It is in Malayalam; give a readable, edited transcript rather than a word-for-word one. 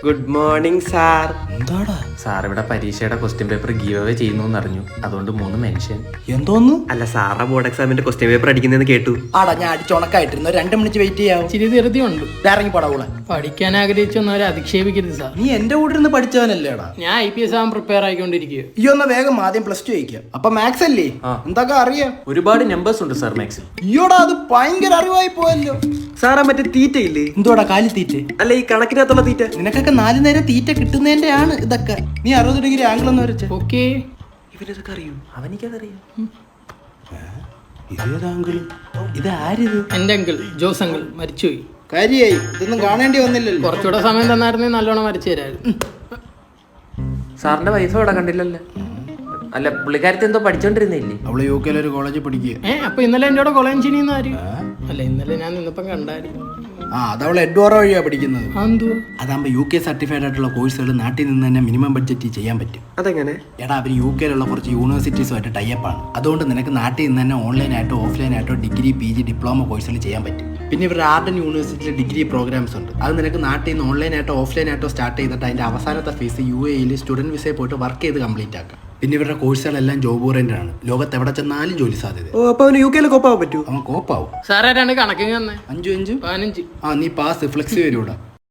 Good morning sir. എന്താടാ സാർ ഇവിടെ പരീക്ഷയുടെ ക്വസ്റ്റ്യൻ പേപ്പർ ഗീവ് അവേ ചെയ്യുന്നു അറിഞ്ഞു, അതുകൊണ്ട് 3 മെൻഷൻ. എന്തോന്ന്? അല്ല സാറാ ബോർഡ് എക്സാമിന്റെ ക്വസ്റ്റ്യൻ പേപ്പർ അടിക്കുന്നതെന്ന് കേട്ടു. ആടാ ഞാൻ അടിച്ചുണക്കായിട്ടിരുന്നു. 2 മിനിറ്റ് വെയിറ്റ് ചെയ്യാവും. ഇച്ചിരി ധൃതിയുണ്ട്. ഇറങ്ങി പടകൂളെ. പഠിക്കാൻ ആഗ്രഹിച്ചൊന്നവരെ അധിക്ഷേപിക്കരുത് സാർ. നീ എന്റെ കൂടെ ഇരുന്ന് പഠിച്ചവനല്ലേടാ. ഞാൻ IPS ആവാൻ പ്രിപ്പയർ ആയിക്കൊണ്ടിരിക്കുക. ഈ ഒന്ന് വേഗം ആദ്യം +2 കഴിക്കുക. അപ്പൊ മാത്സ് അല്ലേ? എന്തൊക്കെ അറിയാം? ഒരുപാട് നമ്പേഴ്സ് ഉണ്ട് സാർ മാത്സിൽ. അയ്യോടാ അത് ഭയങ്കര അറിവായി പോയല്ലോ. സാറാ മറ്റേ തീറ്റ ഇല്ലേ? എന്തുവാടാ കാലി തീറ്റ? അല്ല ഈ കണക്കിനകത്തുള്ള തീറ്റ. നിനക്കൊക്കെ 4 നേരം തീറ്റ കിട്ടുന്നതിന്റെ ആണ് ഇതൊക്കെ. നീ 60 ഡിഗ്രി ആംഗിൾ ഒന്ന് വരച്ച. ഓക്കെ, ഇവരൊക്കെ അറിയൂ. അവനിക്കതറിയാം. ഇതേതാങ്കിൾ? ഇത് ആരിത്? എൻ്റെ അങ്കിൾ ജോസ് അങ്കിൾ മരിച്ചുപോയി. കാര്യായി. ഇതൊന്നും കാണേണ്ടി വന്നില്ലല്ലോ. കുറച്ചുകൂടെ സമയം തന്നായിരുന്നെങ്കിൽ നല്ലോണം മരിച്ചു തരായിരുന്നു. സാറിന്റെ വൈഫ് ഇവിടെ കണ്ടില്ലല്ലോ. അല്ല പുള്ളിക്കാരത്തി എന്തോ പഠിച്ചോണ്ടിരുന്നില്ലേ? അവള് UK ഒരു കോളേജിൽ പഠിക്കുക. അപ്പൊ ഇന്നലെ എൻ്റെ കൂടെ കൊളയഞ്ചിനിന്ന് ആര്? അല്ല ഇന്നലെ ഞാൻ നിന്നപ്പം കണ്ടായിരുന്നു. അതവള് എഡ്വാറ വഴിയാ പഠിക്കുന്നത്. എന്തോ അതാകുമ്പോ UK സർട്ടിഫൈഡ് ആയിട്ടുള്ള കോഴ്സുകൾ നാട്ടിൽ നിന്ന് തന്നെ മിനിമം ബഡ്ജറ്റ് ചെയ്യാൻ പറ്റും. അതെങ്ങനെ? എടാ അവർ UK കുറച്ച് യൂണിവേഴ്സിറ്റീസുമായിട്ട് ടൈപ്പാണ്. അതുകൊണ്ട് നിനക്ക് നാട്ടിൽ നിന്ന് തന്നെ ഓൺലൈനായിട്ടോ ഓഫ്ലൈനായിട്ടോ ഡിഗ്രി PG ഡിപ്ലോമ കോഴ്സുകൾ ചെയ്യാൻ പറ്റും. പിന്നെ ഇവരുടെ ആർഡൻ യൂണിവേഴ്സിറ്റിയിൽ ഡിഗ്രി പ്രോഗ്രാംസ് ഉണ്ട്. അത് നിനക്ക് നാട്ടിൽ നിന്ന് ഓൺലൈനായിട്ടോ ഓഫ്ലൈനായിട്ടോ സ്റ്റാർട്ട് ചെയ്തിട്ട് അതിന്റെ അവസാനത്തെ ഫീസ് UAE സ്റ്റുഡന്റ് വിസയിൽ പോയിട്ട് വർക്ക് ചെയ്ത് കംപ്ലീറ്റ് ആക്കാം. പിന്നെ ഇവരുടെ കോഴ്സുകളെല്ലാം ജോബ് ഓറിയന്റഡ് ആണ്. ലോകത്ത് എവിടെ ചെന്നാലും ജോലി സാധ്യത. ഓ അപ്പൊ അവന് UK കോപ്പാവാൻ പറ്റൂ? അവൻ കോപ്പാവും. സാറേ 2 കണക്കിന് തന്നെ 5 15. നീ പാസ് ഫ്ലെക്സി വരൂടാ.